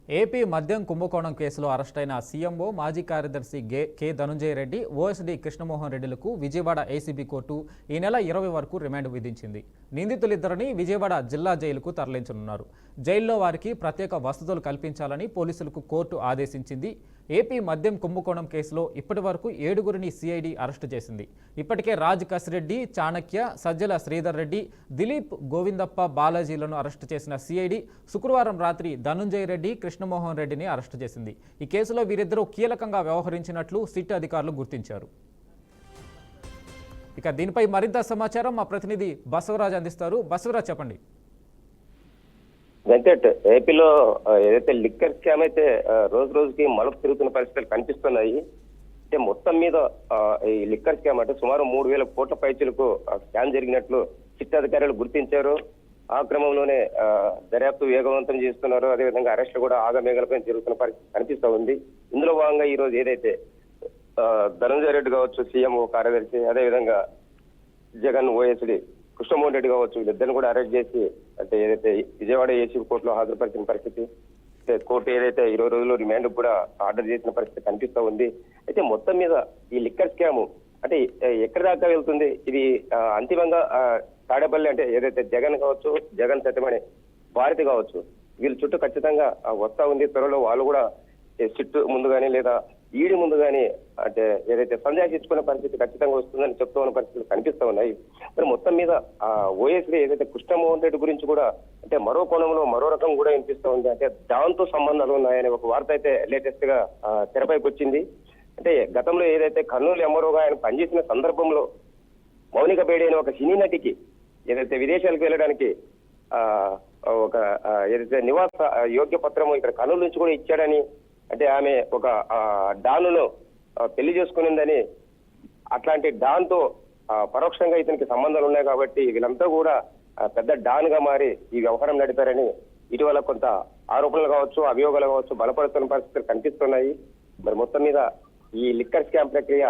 AP మద్యం కుంభకోణం కేసులో అరెస్టైన సీఎంఓ మాజీ కార్యదర్శి కె ధనుంజయ రెడ్డి, ఓఎస్డీ కృష్ణమోహన్ రెడ్డిలకు విజయవాడ ఏసీబీ కోర్టు ఈ నెల 20 వరకు రిమాండ్ విధించింది. నిందితులిద్దరిని విజయవాడ జిల్లా జైలుకు తరలించనున్నారు. జైల్లో వారికి ప్రత్యేక వసతులు కల్పించాలని పోలీసులకు కోర్టు ఆదేశించింది. ఏపీ మద్యం కుంభకోణం కేసులో ఇప్పటి వరకు 7గురిని సిఐడి అరెస్టు చేసింది. ఇప్పటికే రాజ్ కసిరెడ్డి, చాణక్య, సజ్జల శ్రీధర్ రెడ్డి, దిలీప్, గోవిందప్ప, బాలాజీలను అరెస్టు చేసిన సిఐడి శుక్రవారం రాత్రి ధనుంజయ రెడ్డి, కృష్ణమోహన్ రెడ్డిని అరెస్టు చేసింది. ఈ కేసులో వీరిద్దరూ కీలకంగా వ్యవహరించినట్లు సిట్ అధికారులు గుర్తించారు. ఇక దీనిపై మరింత సమాచారం మా ప్రతినిధి బసవరాజ్ అందిస్తారు. బసవరాజ్, చెప్పండి. వెంకట్, ఏపీలో ఏదైతే లిక్కర్ స్కామ్ అయితే రోజు రోజుకి మలుపు తిరుగుతున్న పరిస్థితులు కనిపిస్తున్నాయి. అంటే మొత్తం మీద ఈ లిక్కర్ స్కామ్ అంటే సుమారు 3,000 కోట్ల పైచలకు స్కామ్ జరిగినట్లు సిట్ అధికారులు గుర్తించారు. ఆ క్రమంలోనే దర్యాప్తు వేగవంతం చేస్తున్నారు. అదేవిధంగా అరెస్టులు కూడా ఆగమేఘలపై జరుగుతున్న పరిస్థితి కనిపిస్తూ ఉంది. ఇందులో భాగంగా ఈ రోజు ఏదైతే ధనంజయ రెడ్డి కావచ్చు, సీఎం కార్యదర్శి, అదేవిధంగా జగన్ ఓఎస్డీ కృష్ణమోహన్ రెడ్డి కావచ్చు, వీళ్ళిద్దరిని కూడా అరెస్ట్ చేసి అంటే ఏదైతే విజయవాడ ఏసీబీ కోర్టులో హాజరుపరిచిన పరిస్థితి, కోర్టు ఏదైతే 20 రోజుల్లో రిమాండ్ కూడా ఆర్డర్ చేసిన పరిస్థితి కనిపిస్తూ ఉంది. అయితే మొత్తం మీద ఈ లిక్కర్ స్కామ్ అంటే ఎక్కడి దాకా వెళ్తుంది, ఇది అంతిమంగా తాడేపల్లి అంటే ఏదైతే జగన్ కావచ్చు, జగన్ సత్యమణి భారతి కావచ్చు, వీళ్ళ చుట్టూ ఖచ్చితంగా వస్తా ఉంది. త్వరలో వాళ్ళు కూడా సిట్టు ముందు కానీ లేదా ఈడి ముందు కానీ అంటే ఏదైతే సందేహించుకునే పరిస్థితి ఖచ్చితంగా వస్తుందని చెప్తూ ఉన్న పరిస్థితులు కనిపిస్తూ ఉన్నాయి. మరి మొత్తం మీద ఓఎస్డీ ఏదైతే కృష్ణమోహన్ రెడ్డి గురించి కూడా అంటే మరో కోణంలో మరో రకం కూడా వినిపిస్తూ ఉంది. అంటే దాంతో సంబంధాలు ఉన్నాయనే ఒక వార్త అయితే లేటెస్ట్ గా తెరపైకి వచ్చింది. అంటే గతంలో ఏదైతే కర్నూలు ఎంఆర్ఓగా ఆయన పనిచేసిన సందర్భంలో మౌనిక బేడి అనే ఒక సినీ నటికి ఏదైతే విదేశాలకు వెళ్ళడానికి ఒక ఏదైతే నివాస యోగ్య పత్రము ఇక్కడ కర్నూలు నుంచి కూడా ఇచ్చాడని, అంటే ఆమె ఒక డాన్ను పెళ్లి చేసుకునిందని, అట్లాంటి డాన్ తో పరోక్షంగా ఇతనికి సంబంధాలు ఉన్నాయి కాబట్టి వీళ్ళంతా కూడా పెద్ద డాన్ గా మారి ఈ వ్యవహారం నడిపారని ఇటీవల కొంత ఆరోపణలు కావచ్చు, అభియోగాలు కావచ్చు బలపడుతున్న పరిస్థితులు కనిపిస్తున్నాయి. మరి మొత్తం మీద ఈ లిక్కర్ స్కామ్ ప్రక్రియ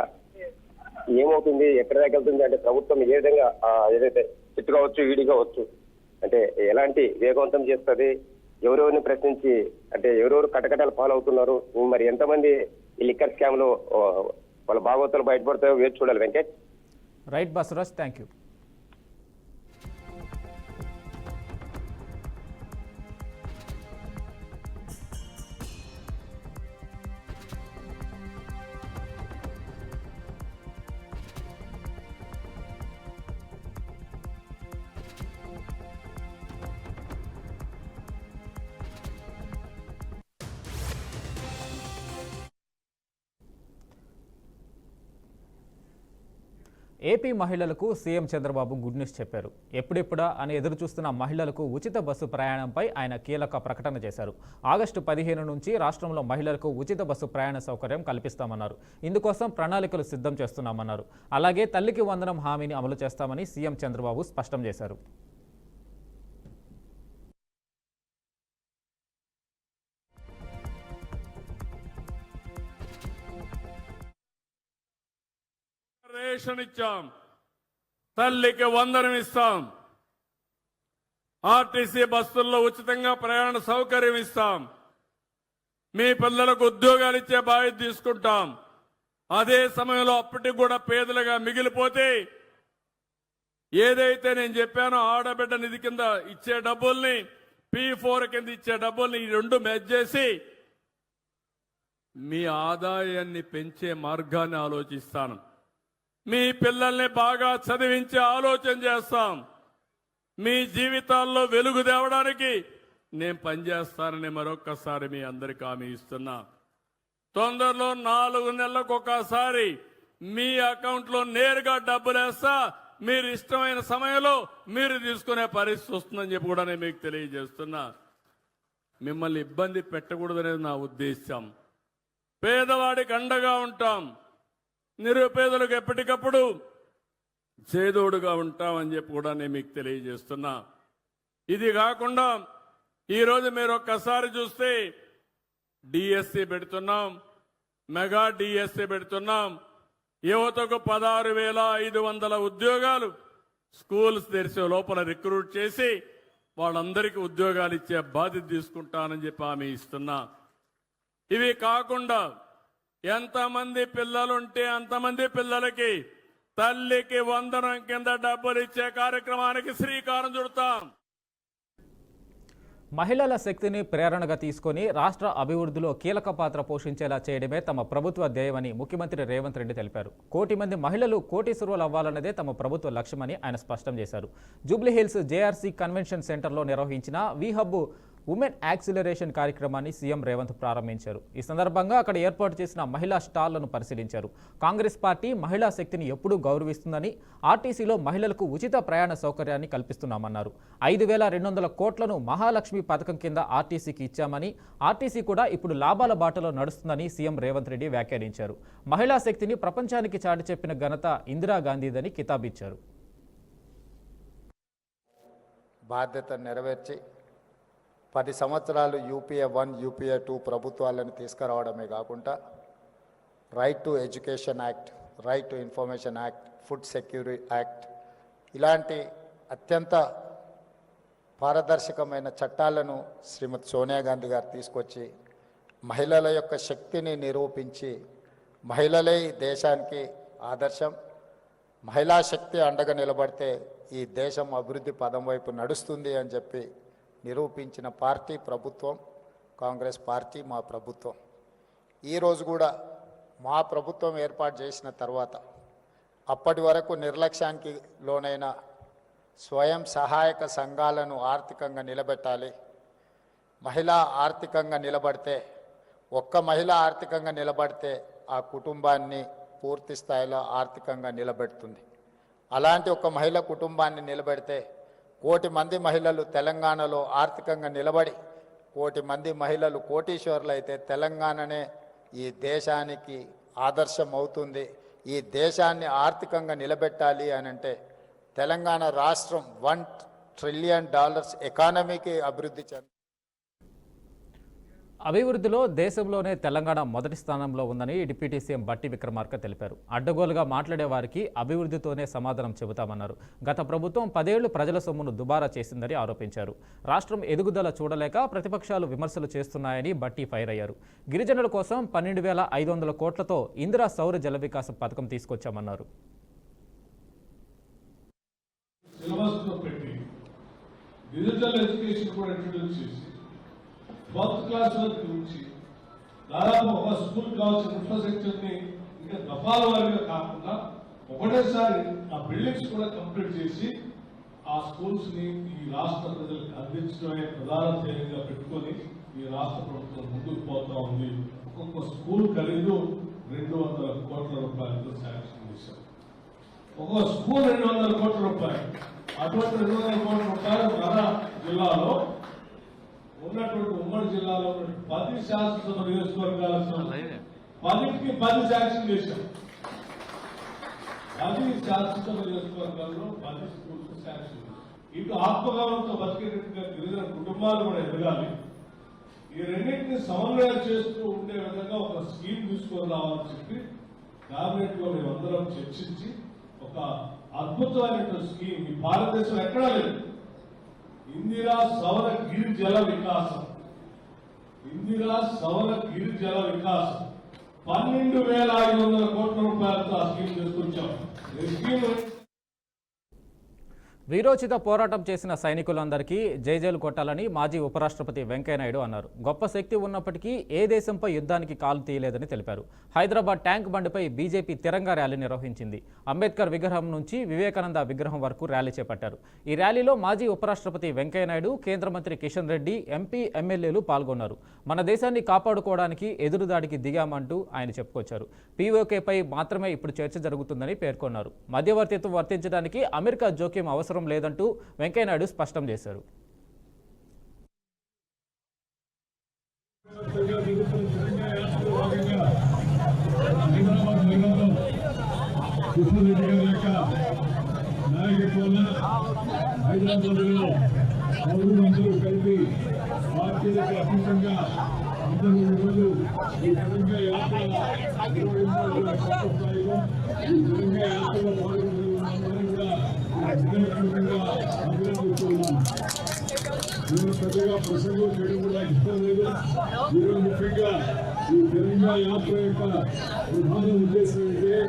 ఏమవుతుంది, ఎక్కడి దాకా వెళ్తుంది, అంటే ప్రభుత్వం ఏ విధంగా ఏదైతే సిట్ కావచ్చు, ఈడీ కావచ్చు అంటే ఎలాంటి వేగవంతం చేస్తుంది, ఎవరెవరిని ప్రశ్నించి అంటే ఎవరెవరు కటకటాలు పాలవుతున్నారు, మరి ఎంతమంది ఈ లిక్కర్ స్కామ్ లో వాళ్ళ భాగవతాలు బయటపడతాయో వేచి చూడాలి. Venkat. Right Basavaraj, thank you. AP మహిళలకు సీఎం చంద్రబాబు గుడ్ న్యూస్ చెప్పారు. ఎప్పుడెప్పుడా అని ఎదురు చూస్తున్న మహిళలకు ఉచిత బస్సు ప్రయాణంపై ఆయన కీలక ప్రకటన చేశారు. ఆగస్టు 15 నుంచి రాష్ట్రంలో మహిళలకు ఉచిత బస్సు ప్రయాణ సౌకర్యం కల్పిస్తామన్నారు. ఇందుకోసం ప్రణాళికలు సిద్ధం చేస్తున్నామన్నారు. అలాగే తల్లికి వందనం హామీని అమలు చేస్తామని సీఎం చంద్రబాబు స్పష్టం చేశారు. రేషన్ ఇచ్చాం, తల్లికి వందనం ఇస్తాం, ఆర్టీసీ బస్సుల్లో ఉచితంగా ప్రయాణ సౌకర్యం ఇస్తాం, మీ పిల్లలకు ఉద్యోగాలు ఇచ్చే బాధ్యత తీసుకుంటాం. అదే సమయంలో అప్పటికి కూడా పేదలుగా మిగిలిపోతే ఏదైతే నేను చెప్పానో ఆడబిడ్డ నిధి కింద ఇచ్చే డబ్బుల్ని, P4 కింద ఇచ్చే డబ్బుల్ని ఈ రెండు మ్యాచ్ చేసి మీ ఆదాయాన్ని పెంచే మార్గాన్ని ఆలోచిస్తాను. మీ పిల్లల్ని బాగా చదివించే ఆలోచన చేస్తాం. మీ జీవితాల్లో వెలుగు తేవడానికి నేను పనిచేస్తానని మరొక్కసారి మీ అందరికీ హామీ ఇస్తున్నా. తొందరలో 4 నెలలకు ఒకసారి మీ అకౌంట్లో నేరుగా డబ్బులు వేస్తా. మీరు ఇష్టమైన సమయంలో మీరు తీసుకునే పరిస్థితి వస్తుందని చెప్పి కూడా నేను మీకు తెలియజేస్తున్నా. మిమ్మల్ని ఇబ్బంది పెట్టకూడదనేది నా ఉద్దేశం. పేదవాడికి అండగా ఉంటాం, నిరుపేదలకు ఎప్పటికప్పుడు చేదోడుగా ఉంటామని చెప్పి కూడా నేను మీకు తెలియజేస్తున్నా. ఇది కాకుండా ఈరోజు మీరు ఒక్కసారి చూస్తే డిఎస్సి పెడుతున్నాం, మెగా డిఎస్సి పెడుతున్నాం. యువతకు 16,500 ఉద్యోగాలు స్కూల్స్ తెరిచే లోపల రిక్రూట్ చేసి వాళ్ళందరికీ ఉద్యోగాలు ఇచ్చే బాధ్యత తీసుకుంటానని చెప్పి హామీ ఇస్తున్నా. ఇవి కాకుండా ఎంతమంది పిల్లలుంటే అంతమంది పిల్లలకి తల్లికి వందనం కింద డబ్బులు ఇచ్చే కార్యక్రమానికి శ్రీకారం చుడతాం. మహిళల శక్తిని ప్రేరణగా తీసుకొని రాష్ట్ర అభివృద్ధిలో కీలక పాత్ర పోషించేలా చేయడమే తమ ప్రభుత్వ ధ్యేయమని ముఖ్యమంత్రి రేవంత్ రెడ్డి తెలిపారు. 1 కోటి మంది మహిళలు కోటీశ్వరులు అవ్వాలన్నదే తమ ప్రభుత్వ లక్ష్యమని ఆయన స్పష్టం చేశారు. జూబ్లీహిల్స్ జేఆర్సీ కన్వెన్షన్ సెంటర్లో నిర్వహించిన వి హబ్ ఉమెన్ యాక్సిలరేషన్ కార్యక్రమాన్ని సీఎం రేవంత్ ప్రారంభించారు. ఈ సందర్భంగా అక్కడ ఏర్పాటు చేసిన మహిళా స్టాళ్లను పరిశీలించారు. కాంగ్రెస్ పార్టీ మహిళా శక్తిని ఎప్పుడూ గౌరవిస్తుందని, ఆర్టీసీలో మహిళలకు ఉచిత ప్రయాణ సౌకర్యాన్ని కల్పిస్తున్నామన్నారు. 5,200 కోట్లను మహాలక్ష్మి పథకం కింద ఆర్టీసీకి ఇచ్చామని, ఆర్టీసీ కూడా ఇప్పుడు లాభాల బాటలో నడుస్తుందని సీఎం రేవంత్ రెడ్డి వ్యాఖ్యానించారు. మహిళా శక్తిని ప్రపంచానికి చాటి చెప్పిన ఘనత ఇందిరాగాంధీదని కితాబిచ్చారు. బాధ్యత నెరవేర్చి 10 సంవత్సరాలు యూపీఏ 1, యూపీఏ 2 ప్రభుత్వాలను తీసుకురావడమే కాకుండా right to education act, right to information act, food security act ఇలాంటి అత్యంత పారదర్శకమైన చట్టాలను శ్రీమతి సోనియా గాంధీ గారు తీసుకొచ్చి మహిళల యొక్క శక్తిని నిరూపించి మహిళలే ఈ దేశానికి ఆదర్శం, మహిళా శక్తి అండగా నిలబడితే ఈ దేశం అభివృద్ధి పదం వైపు నడుస్తుంది అని చెప్పి నిరూపించిన పార్టీ ప్రభుత్వం కాంగ్రెస్ పార్టీ, మా ప్రభుత్వం. ఈరోజు కూడా మా ప్రభుత్వం ఏర్పాటు చేసిన తర్వాత అప్పటి వరకు నిర్లక్ష్యానికి లోనైన స్వయం సహాయక సంఘాలను ఆర్థికంగా నిలబెట్టాలి. మహిళ ఆర్థికంగా నిలబడితే, ఒక్క మహిళ ఆర్థికంగా నిలబడితే ఆ కుటుంబాన్ని పూర్తి స్థాయిలో ఆర్థికంగా నిలబెడుతుంది. అలాంటి ఒక మహిళ కుటుంబాన్ని నిలబెడితే 1 కోటి మంది మహిళలు తెలంగాణలో ఆర్థికంగా నిలబడి 1 కోటి మంది మహిళలు కోటీశ్వరులు అయితే తెలంగాణనే ఈ దేశానికి ఆదర్శం అవుతుంది. ఈ దేశాన్ని ఆర్థికంగా నిలబెట్టాలి అని అంటే తెలంగాణ రాష్ట్రం $1 ట్రిలియన్ ఎకానమీకి అభివృద్ధి చెంది అభివృద్ధిలో దేశంలోనే తెలంగాణ మొదటి స్థానంలో ఉందని డిప్యూటీ సీఎం బట్టి విక్రమార్క తెలిపారు. అడ్డగోలుగా మాట్లాడే వారికి అభివృద్ధితోనే సమాధానం చెబుతామన్నారు. గత ప్రభుత్వం 10 ఏళ్లు ప్రజల సొమ్మును దుబారా చేసిందని ఆరోపించారు. రాష్ట్రం ఎదుగుదల చూడలేక ప్రతిపక్షాలు విమర్శలు చేస్తున్నాయని బట్టి ఫైర్ అయ్యారు. గిరిజనుల కోసం 12,500 కోట్లతో ఇందిరా సౌర జల వికాస పథకం తీసుకొచ్చామన్నారు. ఫోర్త్ క్లాస్ వరకు నుంచి దాదాపు ఒక స్కూల్ కావాల్సిన ఇన్ఫ్రాస్ట్రక్చర్ని ఇంకా దఫాల వారిగా కాకుండా ఒకటేసారి ఆ బిల్డింగ్స్ కూడా కంప్లీట్ చేసి ఆ స్కూల్స్ ని ఈ రాష్ట్ర ప్రజలకు అందించడమే ప్రధాన ధ్యేయంగా పెట్టుకొని ఈ రాష్ట్ర ప్రభుత్వం ముందుకు పోతా ఉంది. ఒక్కొక్క స్కూల్ ఖరీదు 200 కోట్ల రూపాయలతో శాంక్షన్ చేశారు. ఒక్కొక్క స్కూల్ 200 కోట్ల రూపాయలు. అటువంటి 200 కోట్ల రూపాయలు మన జిల్లాలో ఉన్నటువంటి ఉమ్మడి జిల్లాలో 10 శాసనసభ నియోజకవర్గాలకు 10కి 10 శాంక్షన్ చేశాం. 10 శాసనసభ నియోజకవర్గాల్లో 10 స్కూల్స్ శాంక్షన్. ఇటు ఆత్మగౌరవంతో బతికేటట్టుగా గిరిజన కుటుంబాలు కూడా ఎదగాలి. ఈ రెండింటిని సమన్వయం చేస్తూ ఉండే విధంగా ఒక స్కీమ్ తీసుకొని రావాలని చెప్పి కేబినెట్ లో మేమందరం చర్చించి ఒక అద్భుతమైనటువంటి స్కీమ్ ఈ భారతదేశం ఎక్కడా లేదు. ఇందిరా సౌర గిరి జల వికాసం, ఇందిరా సౌర గిరి జల వికాసం 12,500 కోట్ల రూపాయలతో ఆ స్కీమ్ తీసుకొచ్చాం. ఈ స్కీమ్ వీరోచిత పోరాటం చేసిన సైనికులందరికీ జైజేలు కొట్టాలని మాజీ ఉపరాష్ట్రపతి వెంకయ్యనాయుడు అన్నారు. గొప్ప శక్తి ఉన్నప్పటికీ ఏ దేశంపై యుద్ధానికి కాలు తీయలేదని తెలిపారు. హైదరాబాద్ ట్యాంక్ బండ్పై బీజేపీ తిరంగా ర్యాలీ నిర్వహించింది. అంబేద్కర్ విగ్రహం నుంచి వివేకానంద విగ్రహం వరకు ర్యాలీ చేపట్టారు. ఈ ర్యాలీలో మాజీ ఉపరాష్ట్రపతి వెంకయ్యనాయుడు, కేంద్ర మంత్రి కిషన్ రెడ్డి, ఎంపీ, ఎమ్మెల్యేలు పాల్గొన్నారు. మన దేశాన్ని కాపాడుకోవడానికి ఎదురుదాడికి దిగామంటూ ఆయన చెప్పుకొచ్చారు. పీఓకేపై మాత్రమే ఇప్పుడు చర్చ జరుగుతుందని పేర్కొన్నారు. మధ్యవర్తిత్వం వర్తించడానికి అమెరికా జోక్యం అవసరం లేదంటూ వెంకయ్యనాయుడు స్పష్టం చేశారు. హైదరాబాద్లో పౌరులందరూ కలిపి పార్టీలకు అతీతంగా అందరూ ఈరోజు ఈ తెలంగాణ యాత్ర స్థాయిలో ఈ తెలంగాణ యాత్రలో పాల్గొన్న కూడా అభినందిస్తున్నాం. నన్ను పెద్దగా ప్రసంగం చేయడం కూడా నాకు ఇష్టం లేదు. ఈరోజు ముఖ్యంగా ఈ తెలంగాణ యాత్ర యొక్క ప్రధాన ఉద్దేశం ఏంటంటే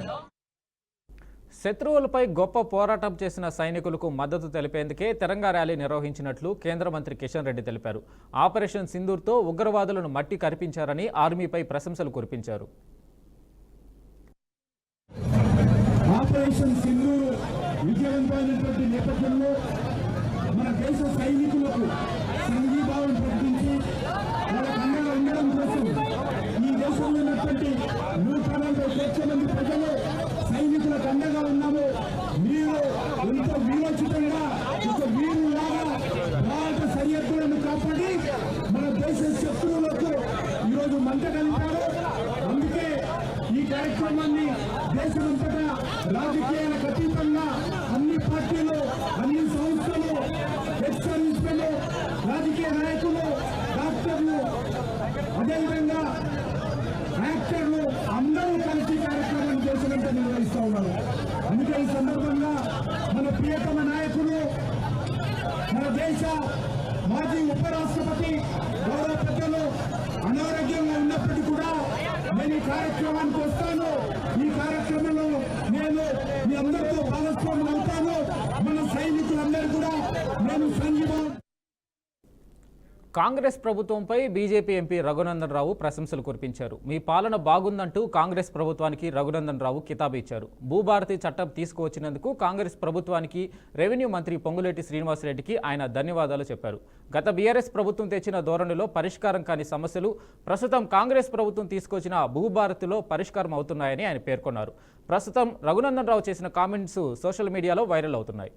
శత్రువులపై గొప్ప పోరాటం చేసిన సైనికులకు మద్దతు తెలిపేందుకే తిరంగా ర్యాలీ నిర్వహించినట్లు కేంద్ర మంత్రి కిషన్ రెడ్డి తెలిపారు. ఆపరేషన్ సింధూర్తో ఉగ్రవాదులను మట్టి కరిపించారని ఆర్మీపై ప్రశంసలు కురిపించారు. ఆపరేషన్ సింధూర్ విజయవంతమైనటువంటి నేపథ్యంలో మన దేశ సైనికులకు సంఘీభావం ప్రకటించి వాళ్ళ అండగా ఉండడం కోసం ఈ దేశంలో ఉన్నటువంటి 140 కోట్ల మంది ప్రజలు సైనికులకు అండగా ఉన్నాము. మీరు ఇంత వీరోచితంగా ఒక వీరులాగా భారత సరిహద్దులను కాపాడి మన దేశ శత్రువులకు ఈరోజు మంట కలిపారు. అందుకే ఈ కార్యక్రమాన్ని దేశమంతటా రాజకీయాలకు అతీతంగా అన్ని పార్టీలు, అన్ని సంస్థలు, ఎక్స్ సర్వీస్ మెన్లు, రాజకీయ నాయకులు, డాక్టర్లు, అదేవిధంగా యాక్టర్లు అందరూ కలిసి కార్యక్రమం దేశమంతా నిర్వహిస్తూ ఉన్నారు. అందుకే ఈ సందర్భంగా మన ప్రియతమ నాయకులు, మన దేశ మాజీ ఉపరాష్ట్రపతి గౌరవ పెద్దలు అనారోగ్యంగా ఉన్నప్పటికీ కూడా నేను ఈ కార్యక్రమానికి వస్తాను. ఈ కార్యక్రమంలో నేను మీ అందరితో భాగస్వామ్యం అవుతాను. మన సైనికులందరూ కూడా నేను సంఘీభావం. కాంగ్రెస్ ప్రభుత్వంపై బీజేపీ ఎంపీ రఘునందన్ రావు ప్రశంసలు కురిపించారు. మీ పాలన బాగుందంటూ కాంగ్రెస్ ప్రభుత్వానికి రఘునందన్ రావు కితాబు ఇచ్చారు. భూభారతి చట్టం తీసుకువచ్చినందుకు కాంగ్రెస్ ప్రభుత్వానికి, రెవెన్యూ మంత్రి పొంగులేటి శ్రీనివాసరెడ్డికి ఆయన ధన్యవాదాలు చెప్పారు. గత బీఆర్ఎస్ ప్రభుత్వం తెచ్చిన ధోరణిలో పరిష్కారం కాని సమస్యలు ప్రస్తుతం కాంగ్రెస్ ప్రభుత్వం తీసుకొచ్చిన భూభారతిలో పరిష్కారం అవుతున్నాయని ఆయన పేర్కొన్నారు. ప్రస్తుతం రఘునందన్ రావు చేసిన కామెంట్స్ సోషల్ మీడియాలో వైరల్ అవుతున్నాయి.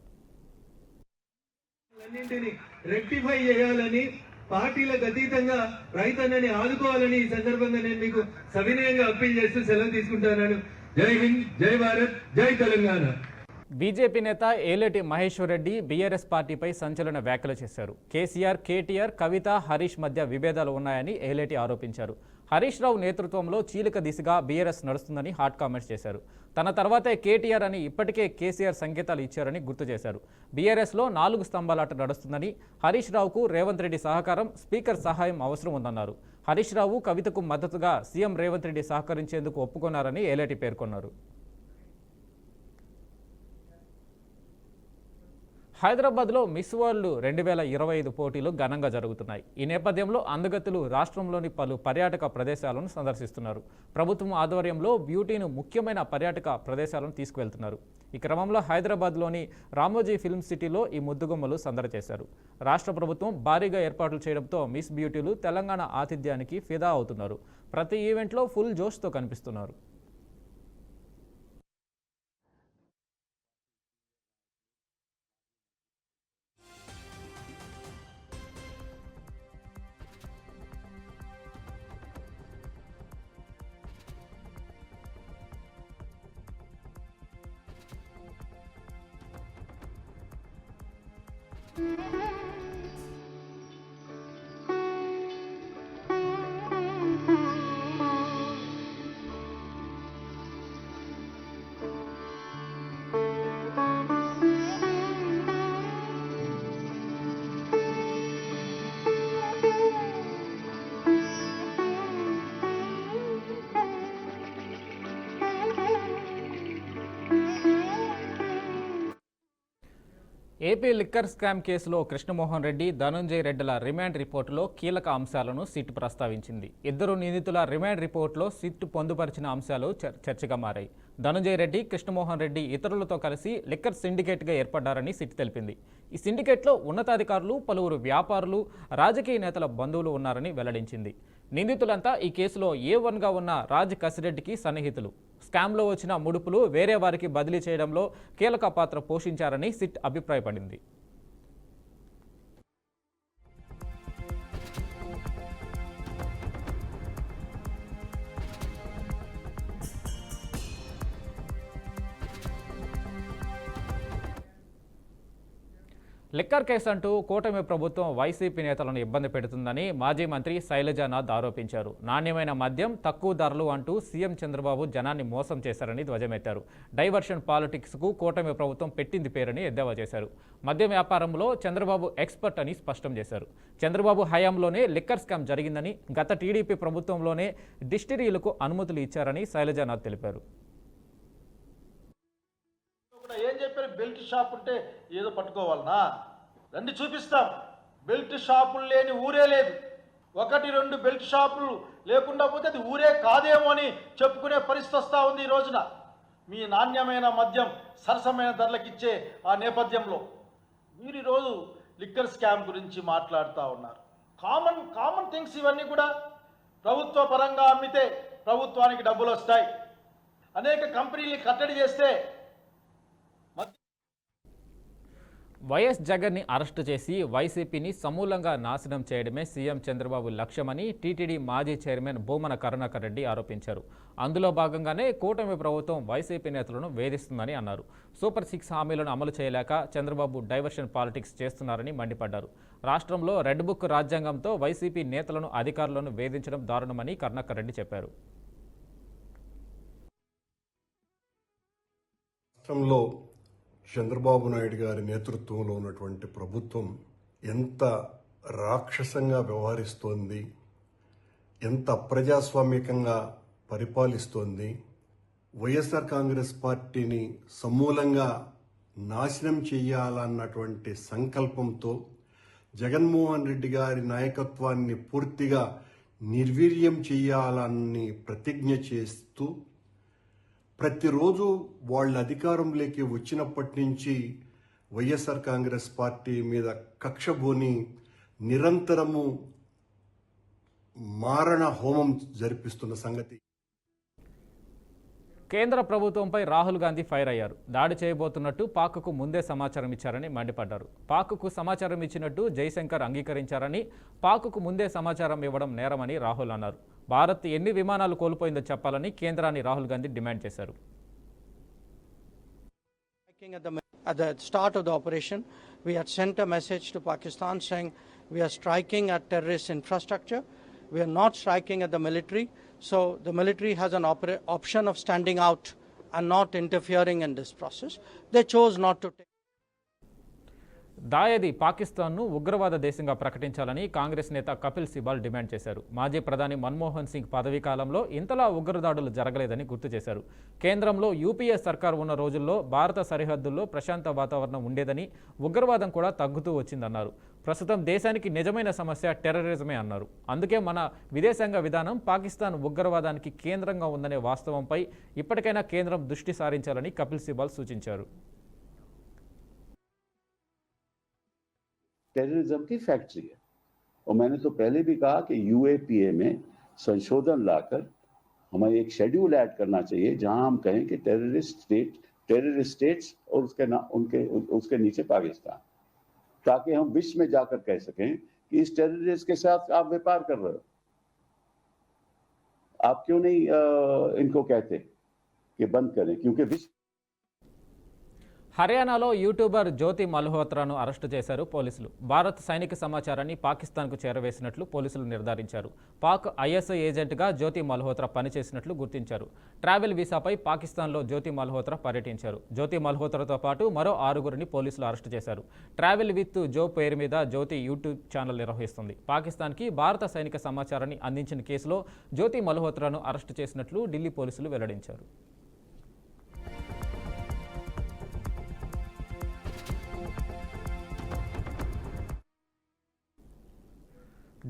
రెక్టిఫై చేయాలని, పార్టీలకు అతీతంగా రైతన్నని ఆదుకోవాలని ఈ సందర్భంగా నేను మీకు సవినయంగా అప్పీల్ చేస్తూ సెలవు తీసుకుంటున్నాను. జై హింద్, జై భారత్, జై తెలంగాణ. బీజేపీ నేత ఏలేటి మహేశ్వర్ రెడ్డి బీఆర్ఎస్ పార్టీపై సంచలన వ్యాఖ్యలు చేశారు. కేసీఆర్, కేటీఆర్, కవిత, హరీష్ మధ్య విభేదాలు ఉన్నాయని ఏలేటి ఆరోపించారు. హరీష్ రావు నేతృత్వంలో చీలిక దిశగా బీఆర్ఎస్ నడుస్తుందని హాట్ కామెంట్స్ చేశారు. తన తర్వాతే కేటీఆర్ అని ఇప్పటికే కేసీఆర్ సంకేతాలు ఇచ్చారని గుర్తు చేశారు. బీఆర్ఎస్లో 4 స్తంభాలాట నడుస్తుందని, హరీష్ రావుకు రేవంత్ రెడ్డి సహకారం, స్పీకర్ సహాయం అవసరం ఉందన్నారు. హరీష్ రావు, కవితకు మద్దతుగా సీఎం రేవంత్ రెడ్డి సహకరించేందుకు ఒప్పుకున్నారని ఏలేటి పేర్కొన్నారు. హైదరాబాద్లో మిస్ వరల్డ్ 2025 పోటీలు ఘనంగా జరుగుతున్నాయి. ఈ నేపథ్యంలో అందగతులు రాష్ట్రంలోని పలు పర్యాటక ప్రదేశాలను సందర్శిస్తున్నారు. ప్రభుత్వం ఆధ్వర్యంలో బ్యూటీను ముఖ్యమైన పర్యాటక ప్రదేశాలను తీసుకువెళ్తున్నారు. ఈ క్రమంలో హైదరాబాద్లోని రామోజీ ఫిల్మ్ సిటీలో ఈ ముద్దుగుమ్మలు సందడి చేశారు. రాష్ట్ర ప్రభుత్వం భారీగా ఏర్పాట్లు చేయడంతో మిస్ బ్యూటీలు తెలంగాణ ఆతిథ్యానికి ఫిదా అవుతున్నారు. ప్రతి ఈవెంట్లో ఫుల్ జోష్తో కనిపిస్తున్నారు. ఏపీ లిక్కర్ స్కామ్ కేసులో కృష్ణమోహన్ రెడ్డి, ధనంజయ్ రెడ్డిల రిమాండ్ రిపోర్టులో కీలక అంశాలను సిట్ ప్రస్తావించింది. ఇద్దరు నిందితుల రిమాండ్ రిపోర్టులో సిట్ పొందుపరిచిన అంశాలు చర్చగా మారాయి. ధనంజయ్ రెడ్డి, కృష్ణమోహన్ రెడ్డి ఇతరులతో కలిసి లిక్కర్ సిండికేట్గా ఏర్పడ్డారని సిట్ తెలిపింది. ఈ సిండికేట్లో ఉన్నతాధికారులు, పలువురు వ్యాపారులు, రాజకీయ నేతల బంధువులు ఉన్నారని వెల్లడించింది. నిందితులంతా ఈ కేసులో A1గా ఉన్న రాజ్ కసిరెడ్డికి సన్నిహితులు. స్కామ్లో వచ్చిన ముడుపులు వేరే వారికి బదిలీ చేయడంలో కీలక పాత్ర పోషించారని సిట్ అభిప్రాయపడింది. లిక్కర్ కేసు అంటూ కూటమి ప్రభుత్వం వైసీపీ నేతలను ఇబ్బంది పెడుతుందని మాజీ మంత్రి శైలజానాథ్ ఆరోపించారు. నాణ్యమైన మద్యం, తక్కువ ధరలు అంటూ సీఎం చంద్రబాబు జనాన్ని మోసం చేశారని ధ్వజమెత్తారు. డైవర్షన్ పాలిటిక్స్కు కూటమి ప్రభుత్వం పెట్టింది పేరని ఎద్దేవా చేశారు. మద్యం వ్యాపారంలో చంద్రబాబు ఎక్స్పర్ట్ అని స్పష్టం చేశారు. చంద్రబాబు హయాంలోనే లిక్కర్ స్కామ్ జరిగిందని, గత టీడీపీ ప్రభుత్వంలోనే డిస్టిలరీలకు అనుమతులు ఇచ్చారని శైలజానాథ్ తెలిపారు. ఏం చెప్పారు? బెల్ట్ షాప్ ఉంటే ఏదో పట్టుకోవాలనా? రండి చూపిస్తాం. బెల్ట్ షాపులు లేని ఊరే లేదు. 1-2 బెల్ట్ షాపులు లేకుండా పోతే అది ఊరే కాదేమో అని చెప్పుకునే పరిస్థితి వస్తూ ఉంది ఈ రోజున. మీ నాణ్యమైన మద్యం సరసమైన ధరలకు ఇచ్చే ఆ నేపథ్యంలో మీరు ఈరోజు లిక్కర్ స్కామ్ గురించి మాట్లాడుతూ ఉన్నారు. కామన్ థింగ్స్ ఇవన్నీ కూడా. ప్రభుత్వ పరంగా అమ్మితే ప్రభుత్వానికి డబ్బులు వస్తాయి. అనేక కంపెనీలు కట్టడి చేస్తే వైఎస్ జగన్ని అరెస్టు చేసి వైసీపీని సమూలంగా నాశనం చేయడమే సీఎం చంద్రబాబు లక్ష్యమని టీటీడీ మాజీ చైర్మన్ భూమన కరుణాకర్ రెడ్డి ఆరోపించారు. అందులో భాగంగానే కూటమి ప్రభుత్వం వైసీపీ నేతలను వేధిస్తుందని అన్నారు. సూపర్ 6 హామీలను అమలు చేయలేక చంద్రబాబు డైవర్షన్ పాలిటిక్స్ చేస్తున్నారని మండిపడ్డారు. రాష్ట్రంలో రెడ్ బుక్ రాజ్యాంగంతో వైసీపీ నేతలను, అధికారులను వేధించడం దారుణమని కరుణాకర్ రెడ్డి చెప్పారు. రాష్ట్రంలో చంద్రబాబు నాయుడు గారి నేతృత్వంలో ఉన్నటువంటి ప్రభుత్వం ఎంత రాక్షసంగా వ్యవహరిస్తోంది, ఎంత అప్రజాస్వామికంగా పరిపాలిస్తోంది, వైఎస్ఆర్ కాంగ్రెస్ పార్టీని సమూలంగా నాశనం చేయాలన్నటువంటి సంకల్పంతో జగన్మోహన్ రెడ్డి గారి నాయకత్వాన్ని పూర్తిగా నిర్వీర్యం చేయాలని ప్రతిజ్ఞ చేస్తూ ప్రతిరోజు వాళ్ళ అధికారంలోకి వచ్చినప్పటి నుంచి వైఎస్ఆర్ కాంగ్రెస్ పార్టీ మీద కక్షబోని నిరంతరము మారణ హోమం జరిపిస్తున్న సంగతి. కేంద్ర ప్రభుత్వంపై రాహుల్ గాంధీ ఫైర్ అయ్యారు. దాడి చేయబోతున్నట్టు పాక్కు ముందే సమాచారం ఇచ్చారని మండిపడ్డారు. పాక్కు సమాచారం ఇచ్చినట్టు జైశంకర్ అంగీకరించారని, పాక్కు ముందే సమాచారం ఇవ్వడం నేరమని రాహుల్ అన్నారు. భారత్ ఎన్ని విమానాలు కోల్పోయిందో చెప్పాలని కేంద్రాన్ని రాహుల్ గాంధీ డిమాండ్ చేశారు. At the start of the operation, we had sent a message to Pakistan saying we are striking at terrorist infrastructure. We are not striking at the military. So the military has an option of standing out and not interfering in this process. They chose not to take. దాయది పాకిస్తాన్ను ఉగ్రవాద దేశంగా ప్రకటించాలని కాంగ్రెస్ నేత Kapil Sibal demand చేశారు. మాజీ ప్రధాని మన్మోహన్ సింగ్ పదవీ కాలంలో ఇంతలా ఉగ్రదాడులు జరగలేదని గుర్తు చేశారు. కేంద్రంలో యూపీఏ సర్కార్ ఉన్న రోజుల్లో భారత సరిహద్దుల్లో ప్రశాంత వాతావరణం ఉండేదని, ఉగ్రవాదం కూడా తగ్గుతూ వచ్చిందన్నారు. ప్రస్తుతం దేశానికి నిజమైన సమస్య టెర్రరిజమే అన్నారు. అందుకే మన విదేశాంగ విధానం పాకిస్తాన్ ఉగ్రవాదానికి కేంద్రంగా ఉందనే వాస్తవంపై ఇప్పటికైనా కేంద్రం దృష్టి సారించాలని కపిల్ సిబాల్ సూచించారు. टेररिज्म की फैक्ट्री है और मैंने तो पहले भी कहा कि यूएपीए में संशोधन लाकर हमें एक शेड्यूल ऐड करना चाहिए जहां हम कहें कि टेररिस्ट स्टेट्स और उसके नीचे पाकिस्तान, ताकि हम विश्व में जाकर कह सकें कि इस टेररिस्ट के साथ आप व्यापार कर रहे हो। आप क्यों नहीं इनको कहते कि बंद करें, क्योंकि विश्व హర్యానాలో యూట్యూబర్ జ్యోతి మల్హోత్రాను అరెస్టు చేశారు పోలీసులు. భారత్ సైనిక సమాచారాన్ని పాకిస్తాన్కు చేరవేసినట్లు పోలీసులు నిర్ధారించారు. పాక్ ఐఎస్ఐ ఏజెంట్గా జ్యోతి మల్హోత్రా పనిచేసినట్లు గుర్తించారు. ట్రావెల్ వీసాపై పాకిస్తాన్లో జ్యోతి మల్హోత్రా పర్యటించారు. జ్యోతి మల్హోత్రాతో పాటు మరో 6గురిని పోలీసులు అరెస్టు చేశారు. ట్రావెల్ విత్ జో పేరు మీద జ్యోతి యూట్యూబ్ ఛానల్ నిర్వహిస్తుంది. పాకిస్తాన్కి భారత సైనిక సమాచారాన్ని అందించిన కేసులో జ్యోతి మల్హోత్రాను అరెస్టు చేసినట్లు ఢిల్లీ పోలీసులు వెల్లడించారు.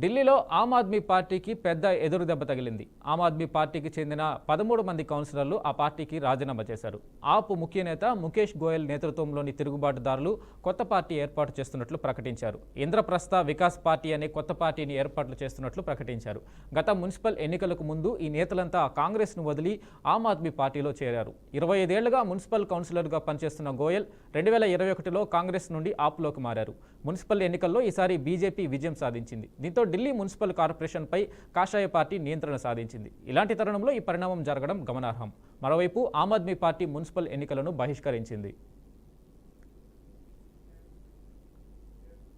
ఢిల్లీలో ఆమ్ ఆద్మీ పార్టీకి పెద్ద ఎదురుదెబ్బ తగిలింది. ఆమ్ ఆద్మీ పార్టీకి చెందిన 13 మంది కౌన్సిలర్లు ఆ పార్టీకి రాజీనామా చేశారు. ఆప్ ముఖ్య నేత ముఖేష్ గోయల్ నేతృత్వంలోని తిరుగుబాటుదారులు కొత్త పార్టీ ఏర్పాటు చేస్తున్నట్లు ప్రకటించారు. ఇంద్రప్రస్థ వికాస్ పార్టీ అనే కొత్త పార్టీని ఏర్పాటు చేస్తున్నట్లు ప్రకటించారు. గత మున్సిపల్ ఎన్నికలకు ముందు ఈ నేతలంతా కాంగ్రెస్ను వదిలి ఆమ్ ఆద్మీ పార్టీలో చేరారు. 25 ఏళ్లుగా మున్సిపల్ కౌన్సిలర్గా పనిచేస్తున్న గోయల్ 2021లో కాంగ్రెస్ నుండి ఆప్లోకి మారారు. మున్సిపల్ ఎన్నికల్లో ఈసారి బీజేపీ విజయం సాధించింది. దీంతో ఢిల్లీ మున్సిపల్ కార్పొరేషన్పై కాషాయ పార్టీ నియంత్రణ సాధించింది. ఇలాంటి తరుణంలో ఈ పరిణామం జరగడం గమనార్హం. మరోవైపు ఆమ్ ఆద్మీ పార్టీ మున్సిపల్ ఎన్నికలను బహిష్కరించింది.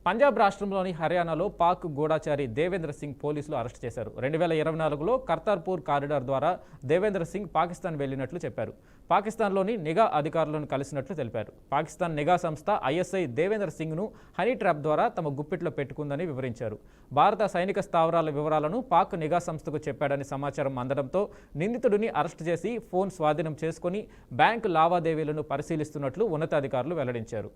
పంజాబ్ రాష్ట్రంలోని హర్యానాలో పాక్ గూఢాచారి దేవేంద్ర సింగ్ పోలీసులు అరెస్ట్ చేశారు. 2024లో కర్తార్పూర్ కారిడార్ ద్వారా దేవేంద్ర సింగ్ పాకిస్తాన్ వెళ్లినట్లు చెప్పారు. పాకిస్తాన్లోని నిఘా అధికారులను కలిసినట్లు తెలిపారు. పాకిస్తాన్ నిఘా సంస్థ ఐఎస్ఐ దేవేంద్ర సింగ్ను హనీ ట్రాప్ ద్వారా తమ గుప్పిట్లో పెట్టుకుందని వివరించారు. భారత సైనిక స్థావరాల వివరాలను పాక్ నిఘా సంస్థకు చెప్పాడని సమాచారం అందడంతో నిందితుడిని అరెస్ట్ చేసి ఫోన్ స్వాధీనం చేసుకుని బ్యాంకు లావాదేవీలను పరిశీలిస్తున్నట్లు ఉన్నతాధికారులు వెల్లడించారు.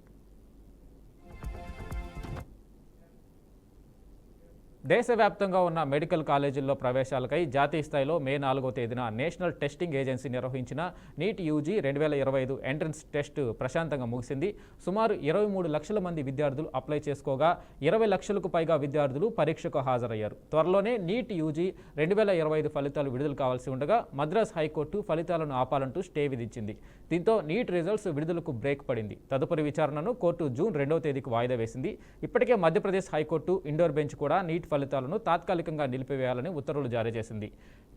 దేశవ్యాప్తంగా ఉన్న మెడికల్ కాలేజీల్లో ప్రవేశాలకై జాతీయ స్థాయిలో మే 4వ తేదీన నేషనల్ టెస్టింగ్ ఏజెన్సీ నిర్వహించిన నీట్ యూజీ 2025 ఎంట్రన్స్ టెస్ట్ ప్రశాంతంగా ముగిసింది. సుమారు 23 లక్షల మంది విద్యార్థులు అప్లై చేసుకోగా 20 లక్షలకు పైగా విద్యార్థులు పరీక్షకు హాజరయ్యారు. త్వరలోనే నీట్ యూజీ 2025 ఫలితాలు విడుదల కావాల్సి ఉండగా మద్రాస్ హైకోర్టు ఫలితాలను ఆపాలంటూ స్టే విధించింది. దీంతో నీట్ రిజల్ట్స్ విడుదలకు బ్రేక్ పడింది. తదుపరి విచారణను కోర్టు జూన్ 2వ తేదీకి వాయిదా వేసింది. ఇప్పటికే మధ్యప్రదేశ్ హైకోర్టు ఇండోర్ బెంచ్ కూడా నీట్ ఫలితాలను తాత్కాలికంగా నిలిపివేయాలని ఉత్తర్వులు జారీ చేసింది.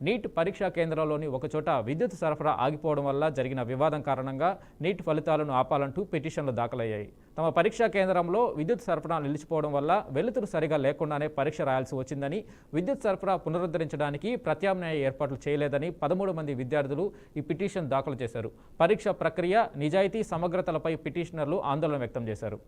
నీట్ పరీక్షా కేంద్రంలోని ఒకచోట విద్యుత్ సరఫరా ఆగిపోవడం వల్ల జరిగిన వివాదం కారణంగా నీట్ ఫలితాలను ఆపాలంటూ పిటిషన్లు దాఖలయ్యాయి. తమ పరీక్షా కేంద్రంలో విద్యుత్ సరఫరా నిలిచిపోవడం వల్ల వెలుతురు సరిగా లేకుండానే పరీక్ష రాయాల్సి వచ్చిందని, విద్యుత్ సరఫరా పునరుద్ధరించడానికి ప్రత్యామ్నాయ ఏర్పాట్లు చేయలేదని 13 మంది విద్యార్థులు ఈ పిటిషన్ దాఖలు చేశారు. పరీక్ష ప్రక్రియ, నిజాయితీ, సమగ్రతలపై పిటిషనర్లు ఆందోళన వ్యక్తం చేశారు.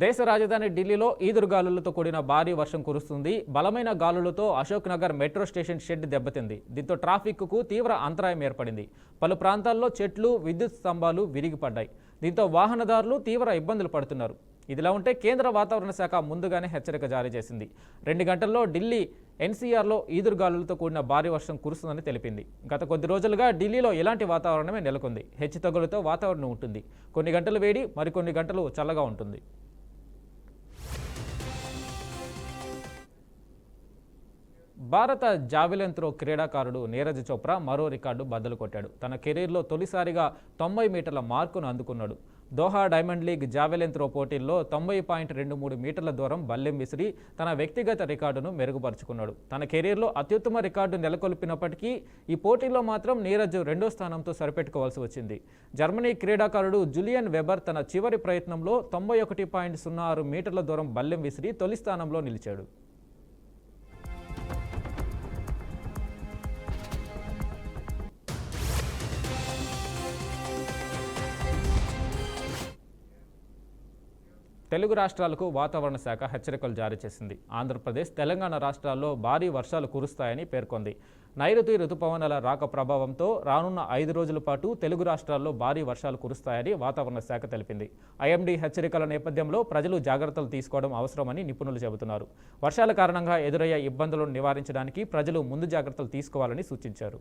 దేశ రాజధాని ఢిల్లీలో ఈదురుగాలులతో కూడిన భారీ వర్షం కురుస్తుంది. బలమైన గాలులతో Ashok Nagar metro station shed దెబ్బతింది. దీంతో ట్రాఫిక్కు తీవ్ర అంతరాయం ఏర్పడింది. పలు ప్రాంతాల్లో చెట్లు, విద్యుత్ స్తంభాలు విరిగిపడ్డాయి. దీంతో వాహనదారులు తీవ్ర ఇబ్బందులు పడుతున్నారు. ఇదిలా ఉంటే కేంద్ర వాతావరణ శాఖ ముందుగానే హెచ్చరిక జారీ చేసింది. 2 గంటల్లో ఢిల్లీ ఎన్సీఆర్లో ఈదురుగాలులతో కూడిన భారీ వర్షం కురుస్తుందని తెలిపింది. గత కొద్ది రోజులుగా ఢిల్లీలో ఇలాంటి వాతావరణమే నెలకొంది. హెచ్చుతగ్గులతో వాతావరణం ఉంటుంది. కొన్ని గంటలు వేడి, మరికొన్ని గంటలు చల్లగా ఉంటుంది. భారత జావెలిన్ త్రో క్రీడాకారుడు నీరజ్ చోప్రా మరో రికార్డు బద్దలు కొట్టాడు. తన కెరీర్లో తొలిసారిగా 90 మీటర్ల మార్కును అందుకున్నాడు. Doha diamond league javelin throw పోటీల్లో 90.23 మీటర్ల దూరం బల్లెం విసిరి తన వ్యక్తిగత రికార్డును మెరుగుపరుచుకున్నాడు. తన కెరీర్లో అత్యుత్తమ రికార్డు నెలకొల్పినప్పటికీ ఈ పోటీలో మాత్రం నీరజ్ 2వ స్థానంతో సరిపెట్టుకోవాల్సి వచ్చింది. జర్మనీ క్రీడాకారుడు జులియన్ వెబర్ తన చివరి ప్రయత్నంలో 91.06 మీటర్ల దూరం బల్లెం విసిరి తొలి స్థానంలో నిలిచాడు. తెలుగు రాష్ట్రాలకు వాతావరణ శాఖ హెచ్చరికలు జారీ చేసింది. ఆంధ్రప్రదేశ్, తెలంగాణ రాష్ట్రాల్లో భారీ వర్షాలు కురుస్తాయని పేర్కొంది. నైరుతి రుతుపవనాల రాక ప్రభావంతో రానున్న 5 రోజుల పాటు తెలుగు రాష్ట్రాల్లో భారీ వర్షాలు కురుస్తాయని వాతావరణ శాఖ తెలిపింది. ఐఎండీ హెచ్చరికల నేపథ్యంలో ప్రజలు జాగ్రత్తలు తీసుకోవడం అవసరమని నిపుణులు చెబుతున్నారు. వర్షాల కారణంగా ఎదురయ్యే ఇబ్బందులను నివారించడానికి ప్రజలు ముందు జాగ్రత్తలు తీసుకోవాలని సూచించారు.